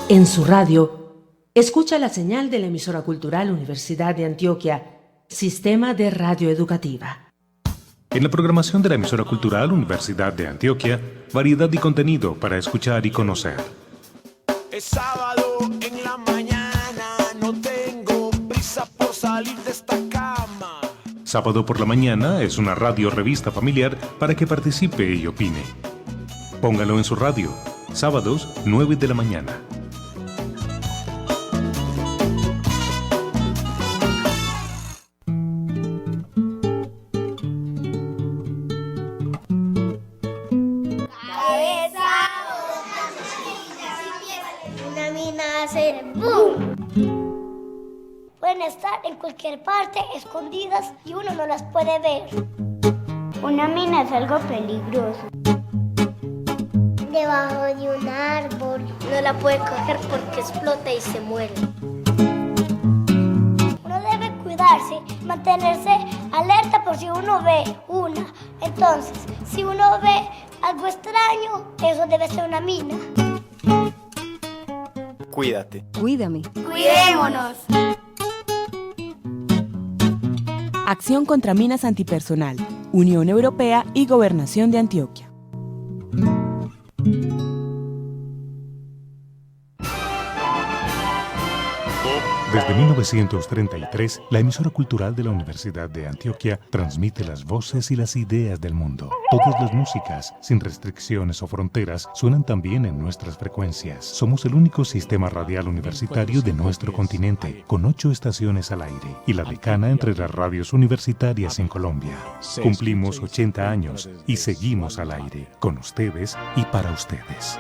En su radio, escucha la señal de la emisora cultural Universidad de Antioquia, Sistema de Radio Educativa. En la programación de la emisora cultural Universidad de Antioquia, variedad y contenido para escuchar y conocer. Es sábado en la mañana, no tengo prisa por salir de esta cama. Sábado por la mañana es una radio revista familiar para que participe y opine. Póngalo en su radio, sábados 9 de la mañana. Una mina hace ¡boom! Pueden estar en cualquier parte, escondidas, y uno no las puede ver. Una mina es algo peligroso. Debajo de un árbol. No la puede coger porque explota y se muere. Uno debe cuidarse, mantenerse alerta por si uno ve una. Entonces, si uno ve algo extraño, eso debe ser una mina. Cuídate. Cuídame. Cuidémonos. Acción contra minas antipersonal, Unión Europea y Gobernación de Antioquia. Desde 1933, la emisora cultural de la Universidad de Antioquia transmite las voces y las ideas del mundo. Todas las músicas, sin restricciones o fronteras, suenan también en nuestras frecuencias. Somos el único sistema radial universitario de nuestro continente, con 8 estaciones al aire, y la decana entre las radios universitarias en Colombia. Cumplimos 80 años y seguimos al aire, con ustedes y para ustedes.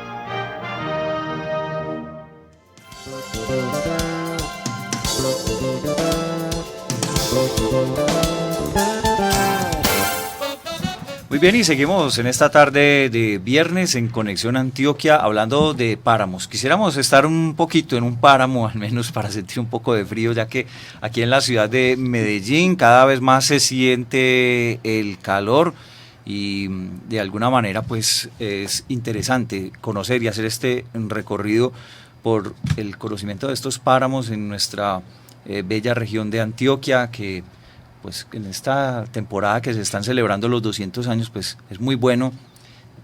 Muy bien, y seguimos en esta tarde de viernes en Conexión Antioquia hablando de páramos. Quisiéramos estar un poquito en un páramo, al menos para sentir un poco de frío, ya que aquí en la ciudad de Medellín cada vez más se siente el calor y de alguna manera pues es interesante conocer y hacer este recorrido por el conocimiento de estos páramos en nuestra bella región de Antioquia, que pues en esta temporada que se están celebrando los 200 años, pues es muy bueno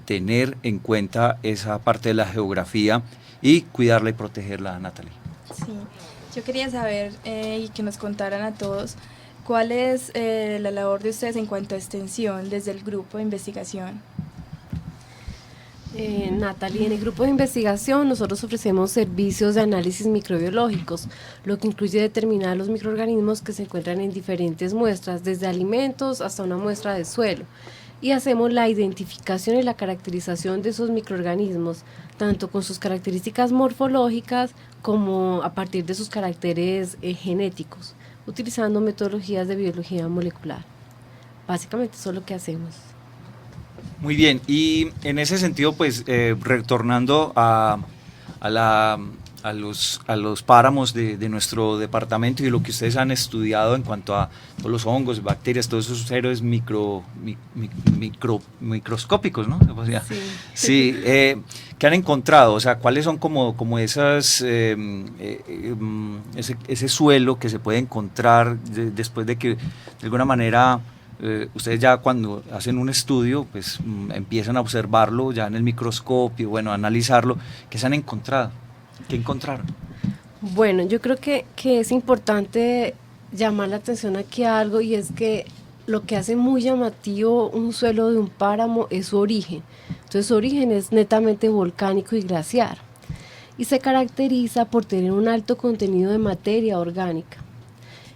tener en cuenta esa parte de la geografía y cuidarla y protegerla, Natalie. Sí, yo quería saber y que nos contaran a todos cuál es la labor de ustedes en cuanto a extensión desde el grupo de investigación. Natalie, en el grupo de investigación nosotros ofrecemos servicios de análisis microbiológicos, lo que incluye determinar los microorganismos que se encuentran en diferentes muestras, desde alimentos hasta una muestra de suelo, y hacemos la identificación y la caracterización de esos microorganismos, tanto con sus características morfológicas como a partir de sus caracteres genéticos, utilizando metodologías de biología molecular. Básicamente eso es lo que hacemos. Muy bien, y en ese sentido, pues retornando a los páramos de nuestro departamento y lo que ustedes han estudiado en cuanto a todos los hongos, bacterias, todos esos seres microscópicos, ¿no? O sea, sí. ¿Qué han encontrado? O sea, ¿cuáles son como esas ese suelo que se puede encontrar después de que de alguna manera ustedes ya cuando hacen un estudio, pues empiezan a observarlo ya en el microscopio, bueno, a analizarlo? ¿Qué se han encontrado? ¿Qué encontraron? Bueno, yo creo que es importante llamar la atención aquí a algo, y es que lo que hace muy llamativo un suelo de un páramo es su origen. Entonces su origen es netamente volcánico y glaciar, y se caracteriza por tener un alto contenido de materia orgánica.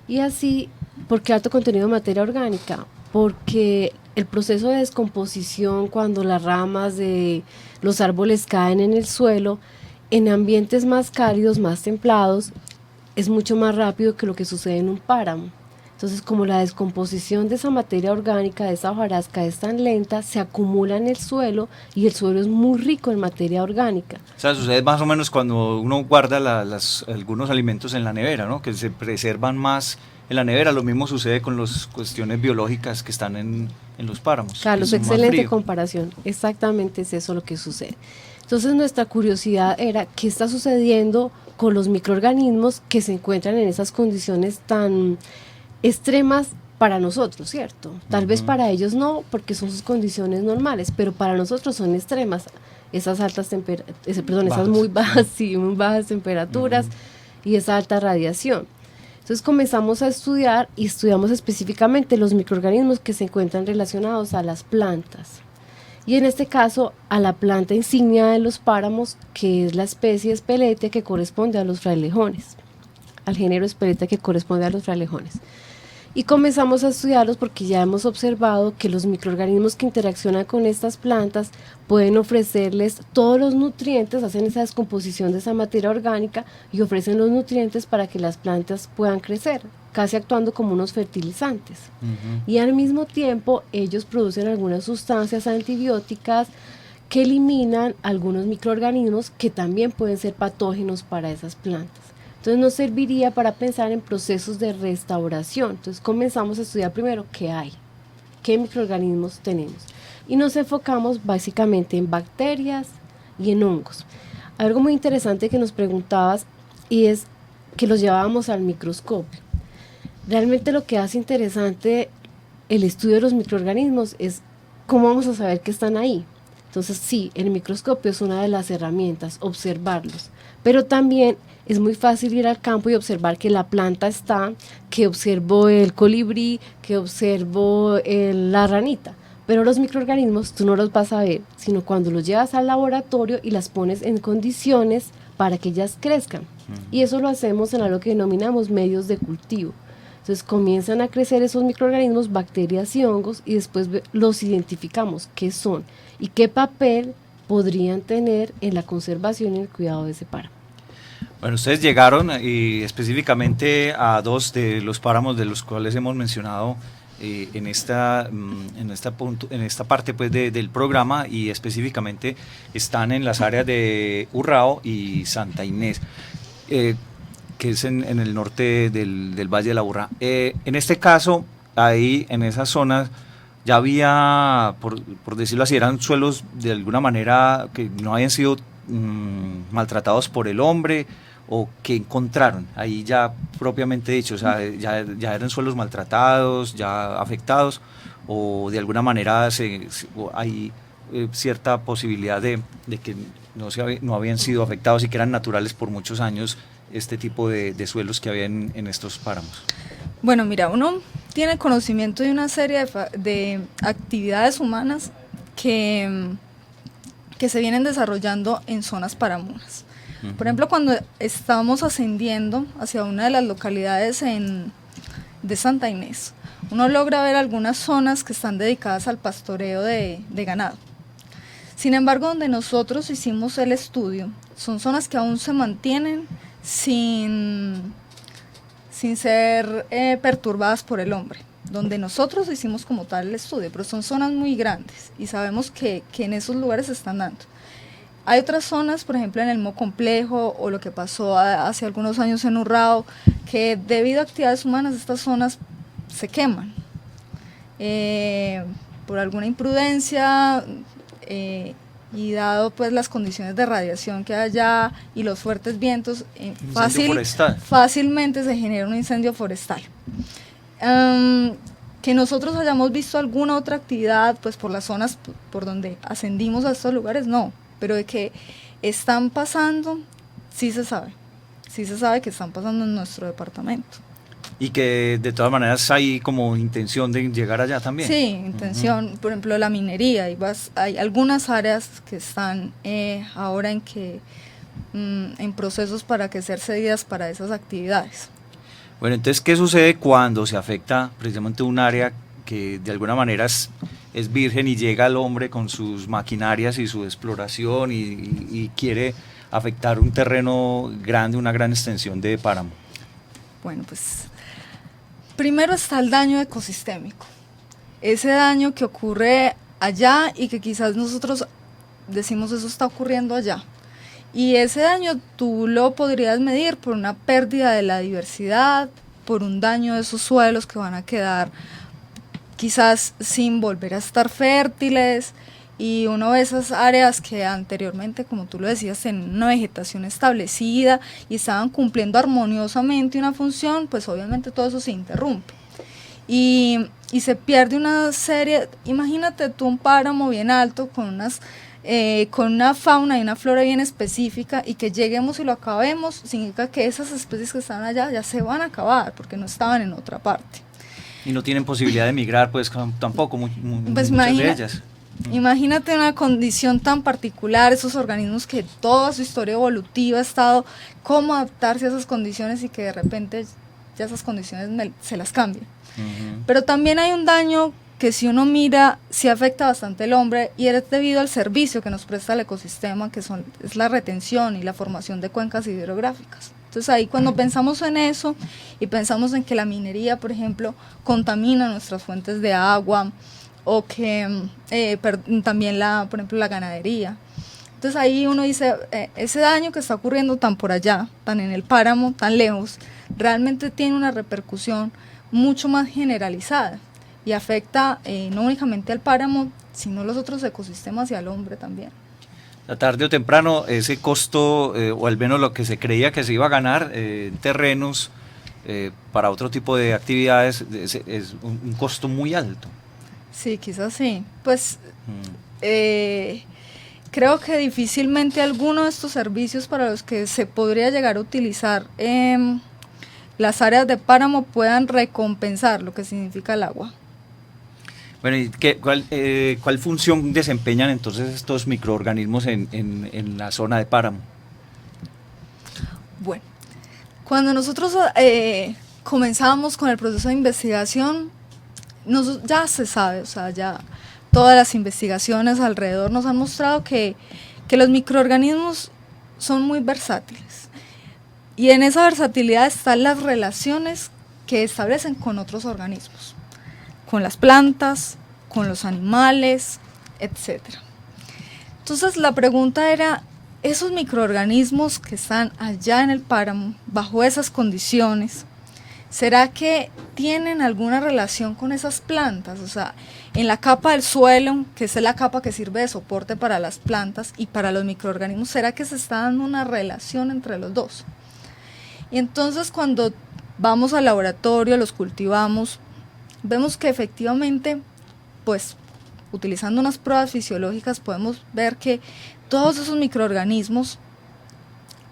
Y así, ¿por qué alto contenido de materia orgánica? Porque el proceso de descomposición, cuando las ramas de los árboles caen en el suelo, en ambientes más cálidos, más templados, es mucho más rápido que lo que sucede en un páramo. Entonces, como la descomposición de esa materia orgánica, de esa hojarasca, es tan lenta, se acumula en el suelo, y el suelo es muy rico en materia orgánica. O sea, sucede más o menos cuando uno guarda algunos alimentos en la nevera, ¿no? Que se preservan más en la nevera. Lo mismo sucede con las cuestiones biológicas que están en los páramos. Carlos, excelente comparación. Exactamente es eso lo que sucede. Entonces nuestra curiosidad era qué está sucediendo con los microorganismos que se encuentran en esas condiciones tan extremas para nosotros, ¿cierto? Tal vez para ellos no, porque son sus condiciones normales, pero para nosotros son extremas, esas altas esas muy bajas, sí, muy bajas temperaturas y esa alta radiación. Entonces comenzamos a estudiar y estudiamos específicamente los microorganismos que se encuentran relacionados a las plantas. Y en este caso a la planta insignia de los páramos, que es la especie Speletia que corresponde a los frailejones, al género Speletia que corresponde a los frailejones. Y comenzamos a estudiarlos porque ya hemos observado que los microorganismos que interaccionan con estas plantas pueden ofrecerles todos los nutrientes, hacen esa descomposición de esa materia orgánica y ofrecen los nutrientes para que las plantas puedan crecer, casi actuando como unos fertilizantes. Y al mismo tiempo ellos producen algunas sustancias antibióticas que eliminan algunos microorganismos que también pueden ser patógenos para esas plantas. Entonces nos serviría para pensar en procesos de restauración. Entonces comenzamos a estudiar primero qué hay, qué microorganismos tenemos. Y nos enfocamos básicamente en bacterias y en hongos. Algo muy interesante que nos preguntabas y es que los llevábamos al microscopio. Realmente lo que hace interesante el estudio de los microorganismos es cómo vamos a saber que están ahí. Entonces sí, el microscopio es una de las herramientas, observarlos, pero también es muy fácil ir al campo y observar que la planta está, que observo el colibrí, que observo la ranita, pero los microorganismos tú no los vas a ver, sino cuando los llevas al laboratorio y las pones en condiciones para que ellas crezcan. Y eso lo hacemos en algo que denominamos medios de cultivo. Entonces comienzan a crecer esos microorganismos, bacterias y hongos, y después los identificamos, qué son y qué papel podrían tener en la conservación y el cuidado de ese páramo. Bueno, ustedes llegaron y específicamente a dos de los páramos de los cuales hemos mencionado en esta parte pues del programa, y específicamente están en las áreas de Urrao y Santa Inés, que es en el norte del Valle de la Urra. En este caso, ahí en esas zonas ya había, por decirlo así, eran suelos de alguna manera que no habían sido maltratados por el hombre, o que encontraron ahí ya propiamente dicho, o sea, ya eran suelos maltratados, ya afectados, o de alguna manera hay cierta posibilidad de que no habían sido afectados y que eran naturales por muchos años este tipo de suelos que había en estos páramos. Bueno, mira, uno tiene conocimiento de una serie de actividades humanas que se vienen desarrollando en zonas paramunas. Por ejemplo, cuando estábamos ascendiendo hacia una de las localidades de Santa Inés, uno logra ver algunas zonas que están dedicadas al pastoreo de ganado. Sin embargo, donde nosotros hicimos el estudio, son zonas que aún se mantienen sin ser perturbadas por el hombre, donde nosotros hicimos como tal el estudio, pero son zonas muy grandes y sabemos que en esos lugares se están dando. Hay otras zonas, por ejemplo en el Mo Complejo, o lo que pasó hace algunos años en Urrao, que debido a actividades humanas estas zonas se queman por alguna imprudencia, y dado pues las condiciones de radiación que hay allá y los fuertes vientos, fácilmente se genera un incendio forestal. Que nosotros hayamos visto alguna otra actividad pues por las zonas por donde ascendimos a estos lugares, no, pero de que están pasando, sí se sabe que están pasando en nuestro departamento. Y que de todas maneras hay como intención de llegar allá también. Sí, intención, por ejemplo la minería, hay algunas áreas que están ahora en procesos para que ser cedidas para esas actividades. Bueno, entonces, ¿qué sucede cuando se afecta precisamente un área que de alguna manera es virgen y llega el hombre con sus maquinarias y su exploración y quiere afectar un terreno grande, una gran extensión de páramo? Bueno, pues primero está el daño ecosistémico, ese daño que ocurre allá y que quizás nosotros decimos eso está ocurriendo allá. Y ese daño tú lo podrías medir por una pérdida de la diversidad, por un daño de esos suelos que van a quedar quizás sin volver a estar fértiles, y uno ve esas áreas que anteriormente, como tú lo decías, tenían una vegetación establecida y estaban cumpliendo armoniosamente una función, pues obviamente todo eso se interrumpe. Y se pierde una serie, imagínate tú un páramo bien alto con una fauna y una flora bien específica, y que lleguemos y lo acabemos, significa que esas especies que estaban allá ya se van a acabar porque no estaban en otra parte. Y no tienen posibilidad de migrar, pues tampoco Pues muchas de ellas. Imagínate una condición tan particular, esos organismos que toda su historia evolutiva ha estado cómo adaptarse a esas condiciones, y que de repente ya esas condiciones se las cambian. Pero también hay un daño que, si uno mira, sí afecta bastante al hombre, y es debido al servicio que nos presta el ecosistema, que es la retención y la formación de cuencas hidrográficas. Entonces ahí, cuando pensamos en eso y pensamos en que la minería, por ejemplo, contamina nuestras fuentes de agua, o que también por ejemplo la ganadería, entonces ahí uno dice, ese daño que está ocurriendo tan por allá, tan en el páramo, tan lejos, realmente tiene una repercusión mucho más generalizada y afecta no únicamente al páramo, sino a los otros ecosistemas y al hombre también. Tarde o temprano ese costo, o al menos lo que se creía que se iba a ganar en terrenos para otro tipo de actividades, es un costo muy alto. Sí, quizás sí. Pues creo que difícilmente alguno de estos servicios para los que se podría llegar a utilizar las áreas de páramo puedan recompensar lo que significa el agua. Bueno, ¿y cuál función desempeñan entonces estos microorganismos en la zona de páramo? Bueno, cuando nosotros comenzamos con el proceso de investigación, ya se sabe, o sea, ya todas las investigaciones alrededor nos han mostrado que los microorganismos son muy versátiles. Y en esa versatilidad están las relaciones que establecen con otros organismos, con las plantas, con los animales, etc. Entonces la pregunta era, esos microorganismos que están allá en el páramo, bajo esas condiciones, ¿será que tienen alguna relación con esas plantas? O sea, en la capa del suelo, que es la capa que sirve de soporte para las plantas y para los microorganismos, ¿será que se está dando una relación entre los dos? Y entonces, cuando vamos al laboratorio, los cultivamos, vemos que efectivamente, pues, utilizando unas pruebas fisiológicas, podemos ver que todos esos microorganismos,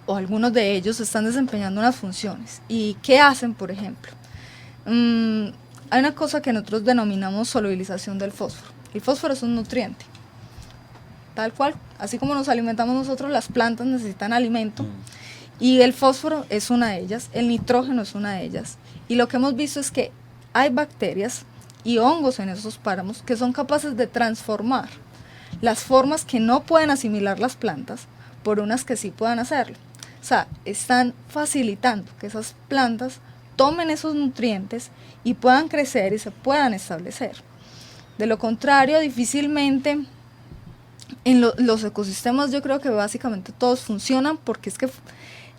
o algunos de ellos, están desempeñando unas funciones. ¿Y qué hacen, por ejemplo? Hay una cosa que nosotros denominamos solubilización del fósforo. El fósforo es un nutriente, tal cual, así como nos alimentamos nosotros, las plantas necesitan alimento, y el fósforo es una de ellas, el nitrógeno es una de ellas. Y lo que hemos visto es que hay bacterias y hongos en esos páramos que son capaces de transformar las formas que no pueden asimilar las plantas por unas que sí puedan hacerlo. O sea, están facilitando que esas plantas tomen esos nutrientes y puedan crecer y se puedan establecer. De lo contrario, difícilmente en los ecosistemas, yo creo que básicamente todos funcionan, porque es que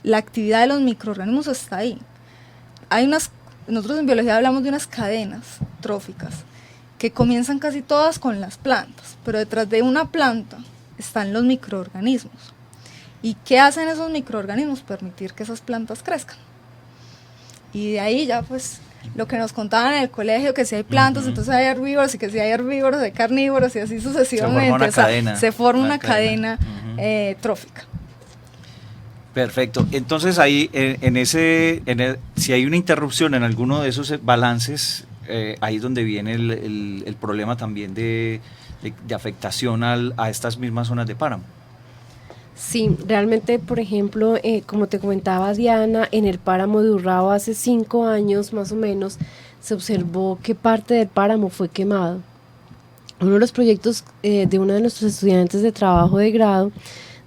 la actividad de los microorganismos está ahí. Nosotros en biología hablamos de unas cadenas tróficas que comienzan casi todas con las plantas, pero detrás de una planta están los microorganismos. ¿Y qué hacen esos microorganismos? Permitir que esas plantas crezcan. Y de ahí ya, pues, lo que nos contaban en el colegio, que si hay plantas, entonces hay herbívoros, y que si hay herbívoros hay carnívoros, y así sucesivamente. Se forma una cadena trófica. Perfecto. Entonces ahí, si hay una interrupción en alguno de esos balances, ahí es donde viene el problema también de afectación a estas mismas zonas de páramo. Sí, realmente, por ejemplo, como te comentaba Diana, en el páramo de Urrao hace 5 años más o menos se observó que parte del páramo fue quemado. Uno de los proyectos de una de nuestros estudiantes de trabajo de grado,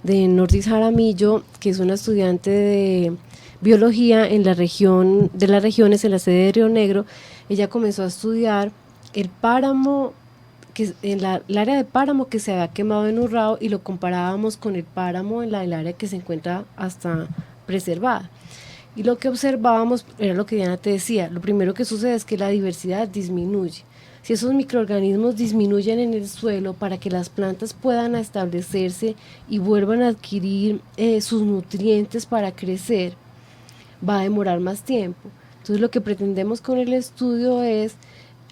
de Nordis Jaramillo, que es una estudiante de biología en la región de las regiones, en la sede de Río Negro, ella comenzó a estudiar el páramo, el área de páramo que se había quemado en Urrao, y lo comparábamos con el páramo en el área que se encuentra hasta preservada. Y lo que observábamos era lo que Diana te decía, lo primero que sucede es que la diversidad disminuye, Si esos microorganismos disminuyen en el suelo para que las plantas puedan establecerse y vuelvan a adquirir sus nutrientes para crecer, va a demorar más tiempo. Entonces lo que pretendemos con el estudio es,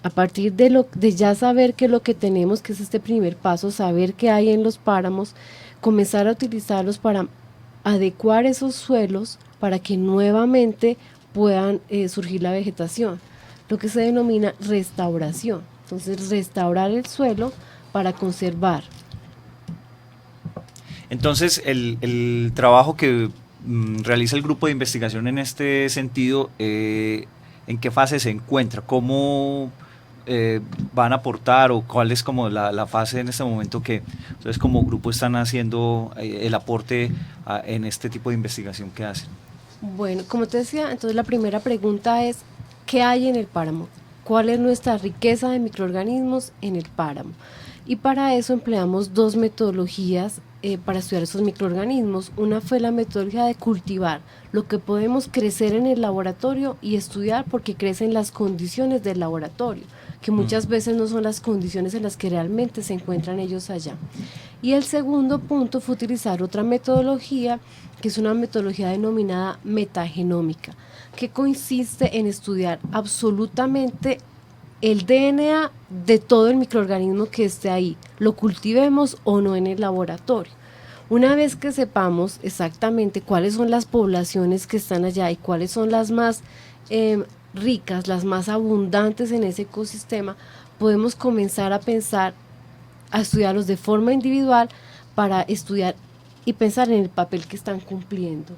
a partir de ya saber qué es lo que tenemos, que es este primer paso, saber qué hay en los páramos, comenzar a utilizarlos para adecuar esos suelos para que nuevamente puedan surgir la vegetación, lo que se denomina restauración. Entonces, restaurar el suelo para conservar. Entonces, el trabajo que realiza el grupo de investigación en este sentido, ¿en qué fase se encuentra? ¿Cómo van a aportar o cuál es como la fase en este momento que ustedes como grupo están haciendo el aporte en este tipo de investigación que hacen? Bueno, como te decía, entonces la primera pregunta es, ¿qué hay en el páramo? ¿Cuál es nuestra riqueza de microorganismos en el páramo? Y para eso empleamos dos metodologías para estudiar esos microorganismos. Una fue la metodología de cultivar, lo que podemos crecer en el laboratorio y estudiar porque crecen las condiciones del laboratorio, que muchas veces no son las condiciones en las que realmente se encuentran ellos allá. Y el segundo punto fue utilizar otra metodología, que es una metodología denominada metagenómica, que consiste en estudiar absolutamente el DNA de todo el microorganismo que esté ahí, lo cultivemos o no en el laboratorio. Una vez que sepamos exactamente cuáles son las poblaciones que están allá y cuáles son las más ricas, las más abundantes en ese ecosistema, podemos comenzar a pensar, a estudiarlos de forma individual para estudiar y pensar en el papel que están cumpliendo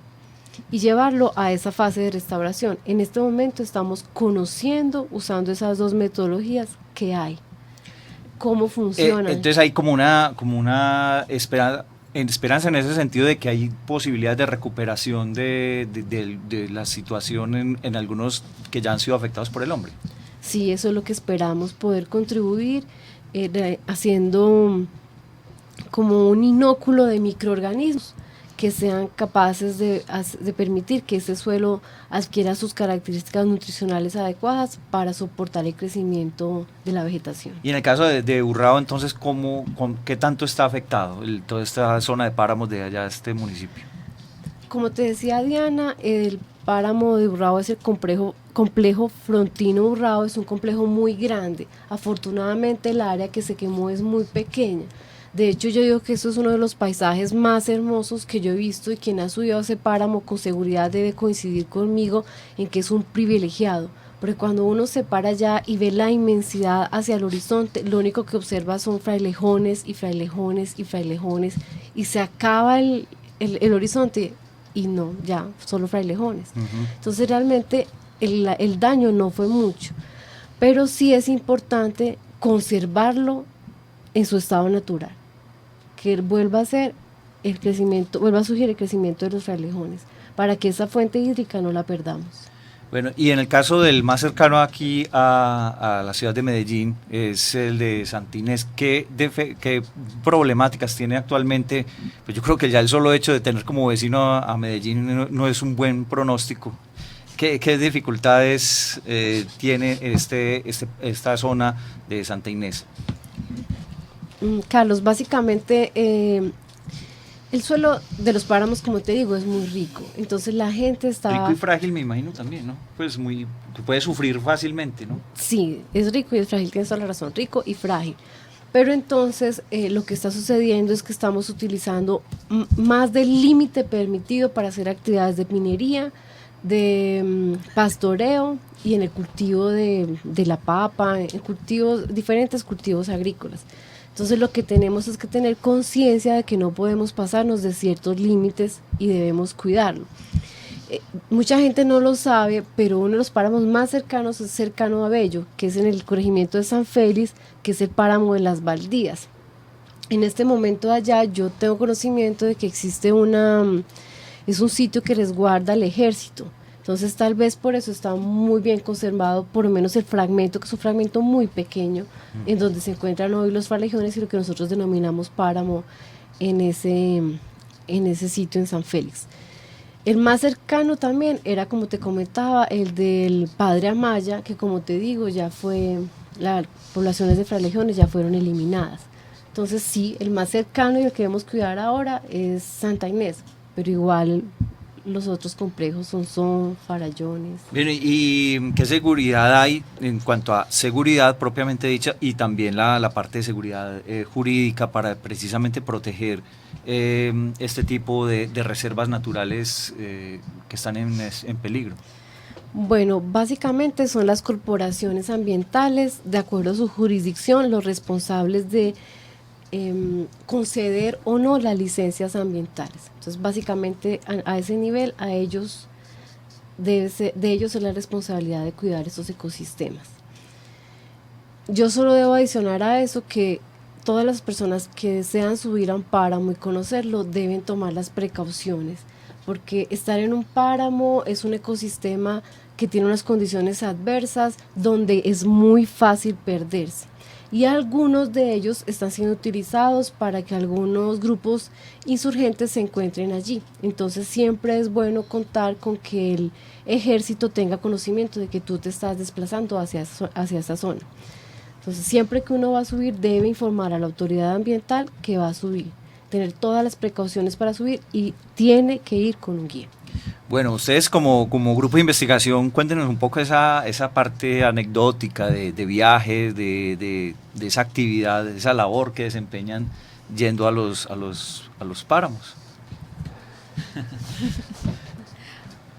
y llevarlo a esa fase de restauración. En este momento estamos conociendo, usando esas dos metodologías que hay, cómo funcionan. Entonces hay como una esperanza en ese sentido de que hay posibilidades de recuperación de la situación en algunos que ya han sido afectados por el hombre. Sí, eso es lo que esperamos, poder contribuir haciendo como un inóculo de microorganismos que sean capaces de permitir que ese suelo adquiera sus características nutricionales adecuadas para soportar el crecimiento de la vegetación. Y en el caso de Urrao, entonces, ¿qué tanto está afectado toda esta zona de páramos de allá de este municipio? Como te decía Diana, el páramo de Urrao es el complejo frontino Urrao, es un complejo muy grande. Afortunadamente el área que se quemó es muy pequeña. De hecho, yo digo que esto es uno de los paisajes más hermosos que yo he visto, y quien ha subido a ese páramo con seguridad debe coincidir conmigo en que es un privilegiado, porque cuando uno se para allá y ve la inmensidad hacia el horizonte, lo único que observa son frailejones y frailejones y frailejones, y se acaba el horizonte y no, ya, solo frailejones. Entonces realmente el daño no fue mucho, pero sí es importante conservarlo en su estado natural, que vuelva a ser el crecimiento, vuelva a surgir el crecimiento de los frailejones, para que esa fuente hídrica no la perdamos. Bueno, y en el caso del más cercano aquí a la ciudad de Medellín, es el de Santa Inés. ¿Qué problemáticas tiene actualmente? Pues yo creo que ya el solo hecho de tener como vecino a Medellín no es un buen pronóstico. ¿Qué dificultades tiene esta zona de Santa Inés? Carlos, básicamente el suelo de los páramos, como te digo, es muy rico, entonces la gente está... Rico y frágil, me imagino también, ¿no? Pues que puede sufrir fácilmente, ¿no? Sí, es rico y es frágil, tienes toda la razón, rico y frágil. Pero entonces lo que está sucediendo es que estamos utilizando más del límite permitido para hacer actividades de minería, de pastoreo y en el cultivo de la papa, en diferentes cultivos agrícolas. Entonces lo que tenemos es que tener conciencia de que no podemos pasarnos de ciertos límites y debemos cuidarlo. Mucha gente no lo sabe, pero uno de los páramos más cercanos es cercano a Bello, que es en el corregimiento de San Félix, que es el páramo de las Baldías. En este momento allá yo tengo conocimiento de que existe es un sitio que resguarda el ejército. Entonces tal vez por eso está muy bien conservado, por lo menos el fragmento, que es un fragmento muy pequeño, en donde se encuentran hoy los frailejones y lo que nosotros denominamos páramo en ese sitio en San Félix. El más cercano también era, como te comentaba, el del Padre Amaya, que como te digo ya fue las poblaciones de frailejones ya fueron eliminadas. Entonces sí, el más cercano y el que debemos cuidar ahora es Santa Inés, pero igual los otros complejos son Farallones. Bien, ¿y qué seguridad hay en cuanto a seguridad propiamente dicha y también la parte de seguridad jurídica para precisamente proteger este tipo de reservas naturales que están en peligro? Bueno, básicamente son las corporaciones ambientales, de acuerdo a su jurisdicción, los responsables de conceder o no las licencias ambientales. Entonces, básicamente, a ese nivel, a ellos de ellos es la responsabilidad de cuidar estos ecosistemas. Yo solo debo adicionar a eso que todas las personas que desean subir a un páramo y conocerlo deben tomar las precauciones, porque estar en un páramo es un ecosistema que tiene unas condiciones adversas donde es muy fácil perderse. Y algunos de ellos están siendo utilizados para que algunos grupos insurgentes se encuentren allí. Entonces siempre es bueno contar con que el ejército tenga conocimiento de que tú te estás desplazando hacia esa zona. Entonces siempre que uno va a subir debe informar a la autoridad ambiental que va a subir, tener todas las precauciones para subir y tiene que ir con un guía. Bueno, ustedes como grupo de investigación, cuéntenos un poco esa parte anecdótica de viajes, de esa actividad, de esa labor que desempeñan yendo a los páramos.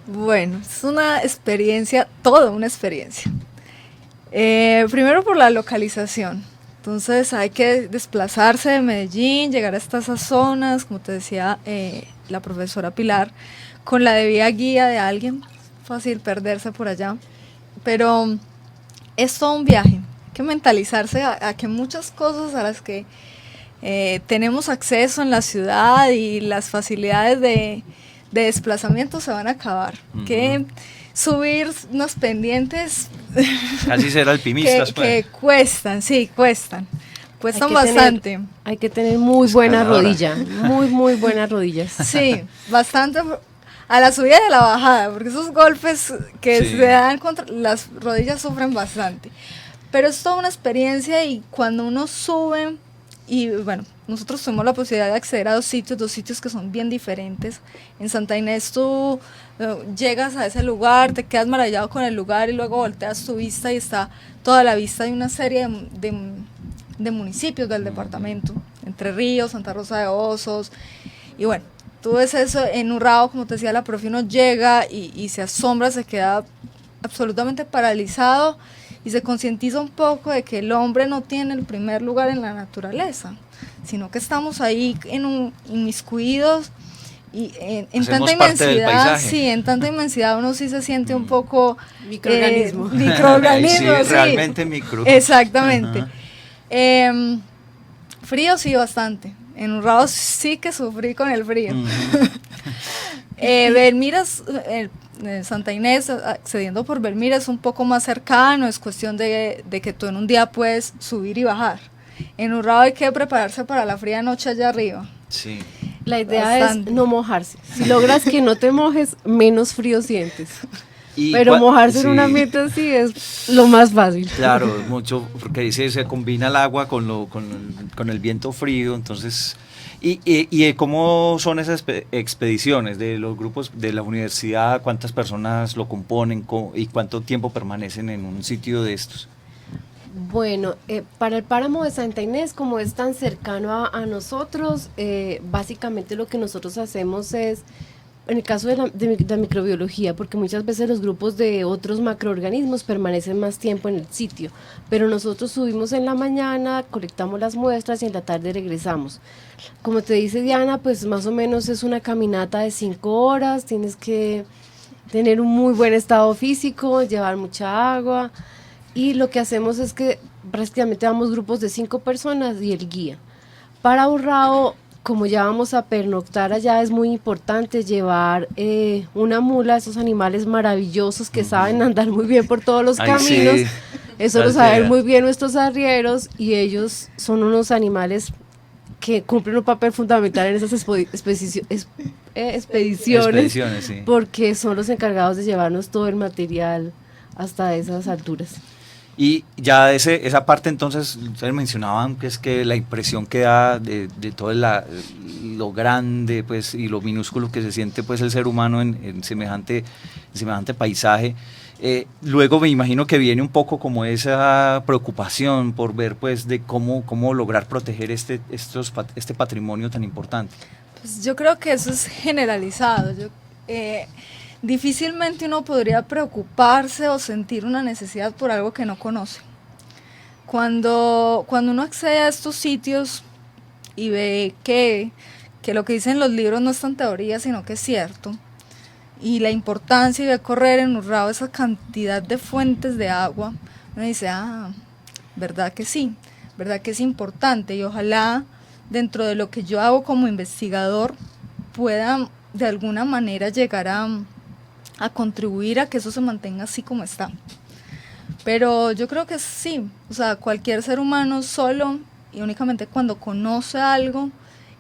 Bueno, es una experiencia, toda una experiencia. Primero por la localización. Entonces hay que desplazarse de Medellín, llegar hasta esas zonas, como te decía la profesora Pilar, con la debida guía de alguien, fácil perderse por allá, pero es todo un viaje, hay que mentalizarse a que muchas cosas a las que tenemos acceso en la ciudad y las facilidades de desplazamiento se van a acabar, que subir unos pendientes casi ser alpinistas que cuestan bastante. Hay que tener muy buena rodilla, muy buenas rodillas. Sí, bastante a la subida y a la bajada, porque esos golpes que se dan contra las rodillas sufren bastante. Pero es toda una experiencia y cuando uno sube, y bueno, nosotros tuvimos la posibilidad de acceder a dos sitios que son bien diferentes. En Santa Inés tú llegas a ese lugar, te quedas maravillado con el lugar y luego volteas tu vista y está toda la vista de una serie de municipios del departamento, Entre Ríos, Santa Rosa de Osos, y bueno, tú ves eso en Urrao, como te decía la profe, uno llega y se asombra, se queda absolutamente paralizado y se concientiza un poco de que el hombre no tiene el primer lugar en la naturaleza, sino que estamos ahí inmiscuidos y en tanta inmensidad, sí, en tanta inmensidad uno sí se siente un poco microorganismo, sí, realmente micro. Exactamente. Frío sí, bastante. En Urrao sí que sufrí con el frío. Belmiras, Santa Inés, accediendo por Belmira es un poco más cercano, es cuestión de que tú en un día puedes subir y bajar. En Urrao hay que prepararse para la fría noche allá arriba. Sí. La idea es no mojarse. Si logras que no te mojes, menos frío sientes. Pero mojarse en un ambiente así es lo más fácil. Claro, mucho, porque se combina el agua con el viento frío, entonces... ¿Y cómo son esas expediciones de los grupos de la universidad? ¿Cuántas personas lo componen y cuánto tiempo permanecen en un sitio de estos? Bueno, para el páramo de Santa Inés, como es tan cercano a nosotros, básicamente lo que nosotros hacemos es, en el caso de la microbiología, porque muchas veces los grupos de otros macroorganismos permanecen más tiempo en el sitio, pero nosotros subimos en la mañana, colectamos las muestras y en la tarde regresamos. Como te dice Diana, pues más o menos es una caminata de 5 horas, tienes que tener un muy buen estado físico, llevar mucha agua, y lo que hacemos es que prácticamente vamos grupos de 5 personas y el guía. Para Urrao, como ya vamos a pernoctar allá, es muy importante llevar una mula, esos animales maravillosos que saben andar muy bien por todos los caminos. Sí. Eso lo saben muy bien nuestros arrieros, y ellos son unos animales que cumplen un papel fundamental en esas expediciones, sí. Porque son los encargados de llevarnos todo el material hasta esas alturas. Y ya esa parte entonces, ustedes mencionaban que es que la impresión que da de todo lo grande pues, y lo minúsculo que se siente pues, el ser humano en semejante paisaje. Luego me imagino que viene un poco como esa preocupación por ver pues, de cómo lograr proteger este patrimonio tan importante. Pues yo creo que eso es generalizado. Difícilmente uno podría preocuparse o sentir una necesidad por algo que no conoce. Cuando uno accede a estos sitios y ve que lo que dicen los libros no es tan teoría, sino que es cierto, y la importancia de correr en Urrao esa cantidad de fuentes de agua, uno dice, verdad que sí, verdad que es importante, y ojalá dentro de lo que yo hago como investigador pueda de alguna manera llegar a contribuir a que eso se mantenga así como está. Pero yo creo que sí, o sea, cualquier ser humano solo y únicamente cuando conoce algo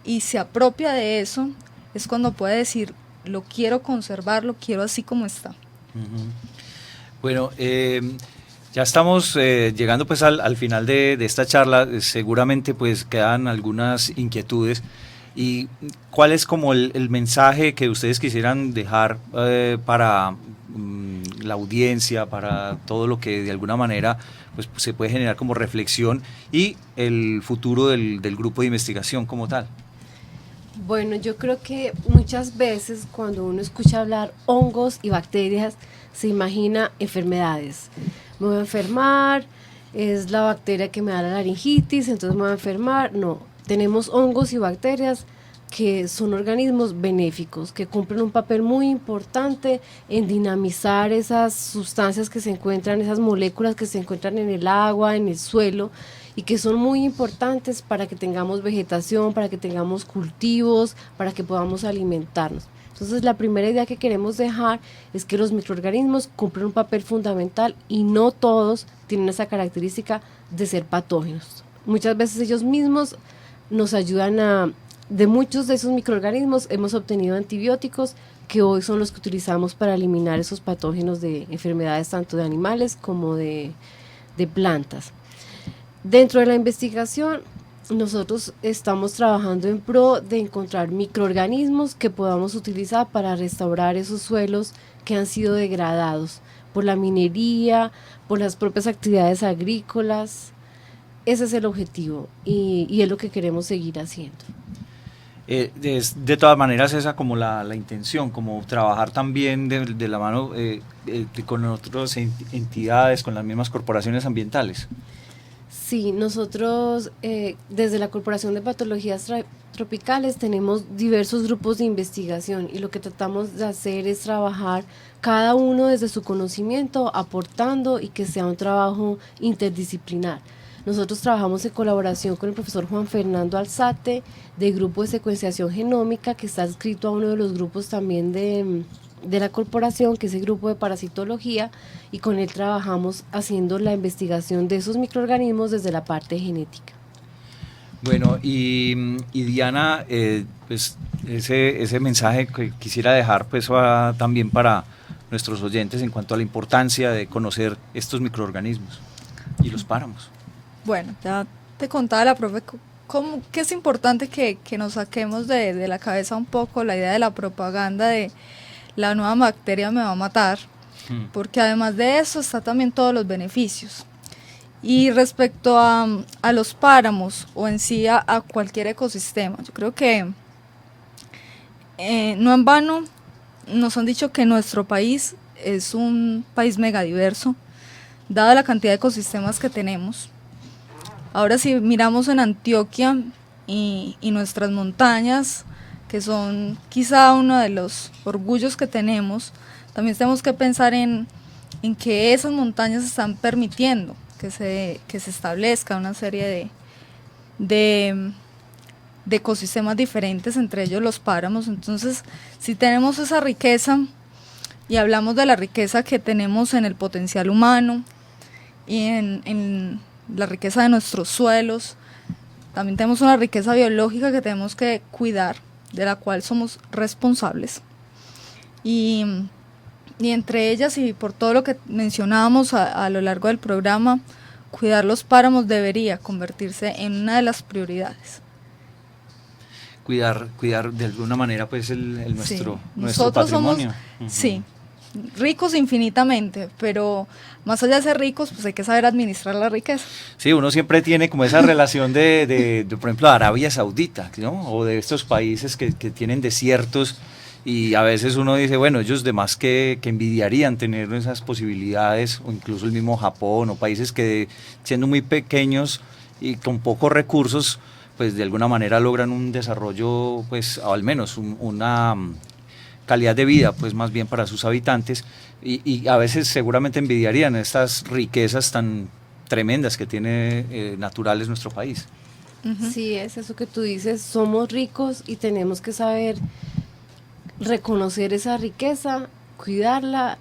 y se apropia de eso, es cuando puede decir, lo quiero conservar, lo quiero así como está. Uh-huh. Bueno, ya estamos llegando pues al final de esta charla, seguramente pues quedan algunas inquietudes. ¿Y cuál es como el mensaje que ustedes quisieran dejar para la audiencia, para todo lo que de alguna manera pues, se puede generar como reflexión y el futuro del grupo de investigación como tal? Bueno, yo creo que muchas veces cuando uno escucha hablar hongos y bacterias, se imagina enfermedades. Me voy a enfermar, es la bacteria que me da la laringitis, entonces me voy a enfermar. No, tenemos hongos y bacterias que son organismos benéficos, que cumplen un papel muy importante en dinamizar esas sustancias que se encuentran, esas moléculas que se encuentran en el agua, en el suelo, y que son muy importantes para que tengamos vegetación, para que tengamos cultivos, para que podamos alimentarnos. Entonces la primera idea que queremos dejar es que los microorganismos cumplen un papel fundamental y no todos tienen esa característica de ser patógenos. Muchas veces ellos mismos nos ayudan de muchos de esos microorganismos hemos obtenido antibióticos que hoy son los que utilizamos para eliminar esos patógenos de enfermedades tanto de animales como de plantas. Dentro de la investigación, nosotros estamos trabajando en pro de encontrar microorganismos que podamos utilizar para restaurar esos suelos que han sido degradados por la minería, por las propias actividades agrícolas. Ese es el objetivo y es lo que queremos seguir haciendo. De todas maneras esa como la intención, como trabajar también de la mano con otras entidades, con las mismas corporaciones ambientales. Sí, nosotros desde la Corporación de Patologías Tropicales tenemos diversos grupos de investigación y lo que tratamos de hacer es trabajar cada uno desde su conocimiento, aportando y que sea un trabajo interdisciplinar. Nosotros trabajamos en colaboración con el profesor Juan Fernando Alzate del grupo de secuenciación genómica que está adscrito a uno de los grupos también de la corporación, que es el grupo de parasitología, y con él trabajamos haciendo la investigación de esos microorganismos desde la parte genética. Bueno, y Diana, pues ese mensaje que quisiera dejar pues también para nuestros oyentes en cuanto a la importancia de conocer estos microorganismos y los páramos. Bueno, ya te contaba la profe que es importante que nos saquemos de la cabeza un poco la idea de la propaganda de la nueva bacteria me va a matar, porque además de eso está también todos los beneficios. Y respecto a los páramos o en sí a cualquier ecosistema, yo creo que no en vano nos han dicho que nuestro país es un país megadiverso, dada la cantidad de ecosistemas que tenemos. Ahora si miramos en Antioquia y nuestras montañas, que son quizá uno de los orgullos que tenemos, también tenemos que pensar en que esas montañas están permitiendo que se establezca una serie de ecosistemas diferentes, entre ellos los páramos. Entonces, si tenemos esa riqueza y hablamos de la riqueza que tenemos en el potencial humano y en la riqueza de nuestros suelos, también tenemos una riqueza biológica que tenemos que cuidar, de la cual somos responsables. Y Y entre ellas, y por todo lo que mencionábamos a lo largo del programa, cuidar los páramos debería convertirse en una de las prioridades. Cuidar de alguna manera pues nuestro Nosotros patrimonio. Somos, sí, ricos infinitamente, pero más allá de ser ricos, pues hay que saber administrar la riqueza. Sí, uno siempre tiene como esa relación de por ejemplo, de Arabia Saudita, ¿no? O de estos países que tienen desiertos, y a veces uno dice, bueno, ellos de más que envidiarían tener esas posibilidades, o incluso el mismo Japón, o países que siendo muy pequeños y con pocos recursos, pues de alguna manera logran un desarrollo, pues o al menos una calidad de vida, pues más bien para sus habitantes, y a veces seguramente envidiarían estas riquezas tan tremendas que tiene naturales nuestro país. Sí, es eso que tú dices, somos ricos y tenemos que saber reconocer esa riqueza, cuidarla,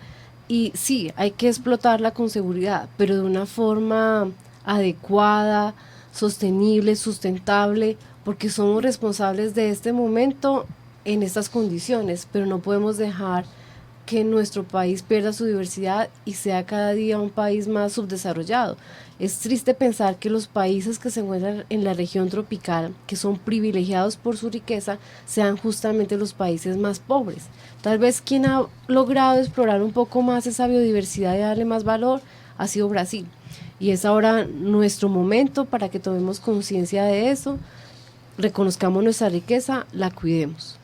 y sí, hay que explotarla con seguridad, pero de una forma adecuada, sostenible, sustentable, porque somos responsables de este momento en estas condiciones, pero no podemos dejar que nuestro país pierda su diversidad y sea cada día un país más subdesarrollado. Es triste pensar que los países que se encuentran en la región tropical, que son privilegiados por su riqueza, sean justamente los países más pobres. Tal vez quien ha logrado explorar un poco más esa biodiversidad y darle más valor ha sido Brasil. Y es ahora nuestro momento para que tomemos conciencia de eso, reconozcamos nuestra riqueza, la cuidemos.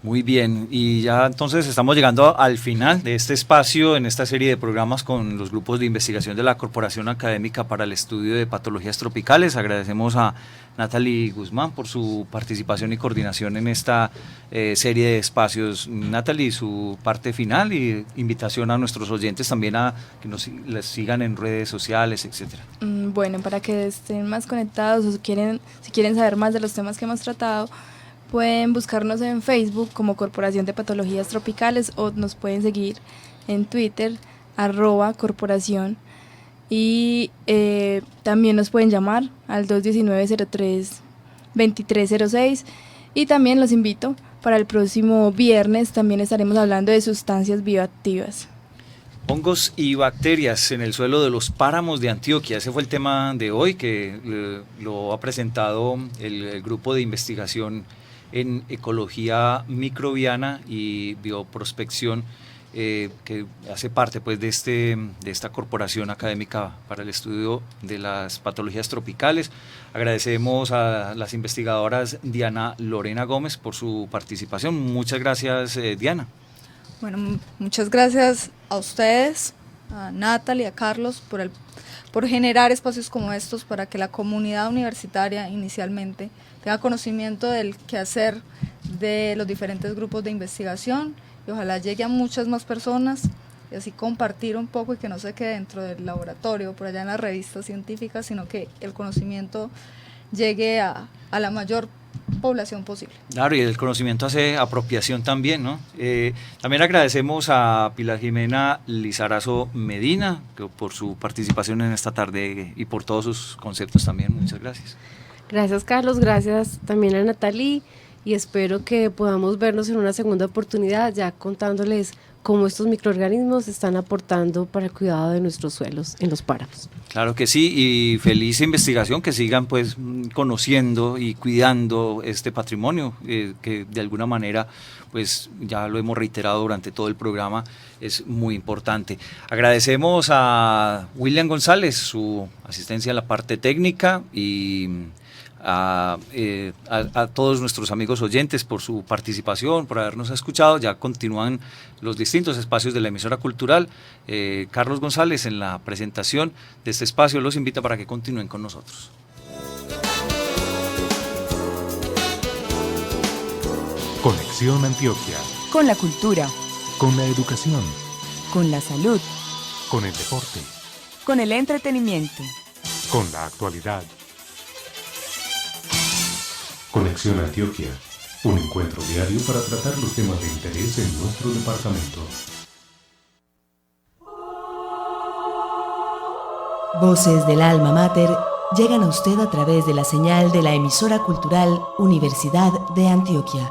Muy bien, y ya entonces estamos llegando al final de este espacio en esta serie de programas con los grupos de investigación de la Corporación Académica para el Estudio de Patologías Tropicales. Agradecemos a Natalie Guzmán por su participación y coordinación en esta serie de espacios. Natalie, su parte final y invitación a nuestros oyentes también a que les sigan en redes sociales, etcétera. Bueno, para que estén más conectados o si quieren saber más de los temas que hemos tratado, pueden buscarnos en Facebook como Corporación de Patologías Tropicales, o nos pueden seguir en Twitter, @corporación, y también nos pueden llamar al 219-03-2306, y también los invito para el próximo viernes, también estaremos hablando de sustancias bioactivas. Hongos y bacterias en el suelo de los páramos de Antioquia, ese fue el tema de hoy que lo ha presentado el grupo de investigación en ecología microbiana y bioprospección que hace parte pues de esta corporación académica para el estudio de las patologías tropicales. Agradecemos a las investigadoras Diana Lorena Gómez por su participación. Muchas gracias, Diana. Bueno, muchas gracias a ustedes, a Natalie, a Carlos, por generar espacios como estos para que la comunidad universitaria inicialmente tenga conocimiento del quehacer de los diferentes grupos de investigación, y ojalá llegue a muchas más personas y así compartir un poco, y que no se quede dentro del laboratorio, por allá en las revistas científicas, sino que el conocimiento llegue a la mayor población posible. Claro, y el conocimiento hace apropiación también, ¿no? También agradecemos a Pilar Jimena Lizarazo Medina por su participación en esta tarde y por todos sus conceptos también. Muchas gracias. Gracias, Carlos, gracias también a Natalie, y espero que podamos vernos en una segunda oportunidad ya contándoles cómo estos microorganismos están aportando para el cuidado de nuestros suelos en los páramos. Claro que sí, y feliz investigación, que sigan pues conociendo y cuidando este patrimonio que de alguna manera, pues ya lo hemos reiterado durante todo el programa, es muy importante. Agradecemos a William González su asistencia en la parte técnica, y a todos nuestros amigos oyentes por su participación, por habernos escuchado. Ya continúan los distintos espacios de la emisora cultural. Carlos González en la presentación de este espacio los invita para que continúen con nosotros. Conexión Antioquia. Con la cultura, Con la educación. con la salud, Con el deporte. con el entretenimiento. Con la actualidad. Conexión Antioquia. Un encuentro diario para tratar los temas de interés en nuestro departamento. Voces del Alma Mater llegan a usted a través de la señal de la emisora cultural Universidad de Antioquia.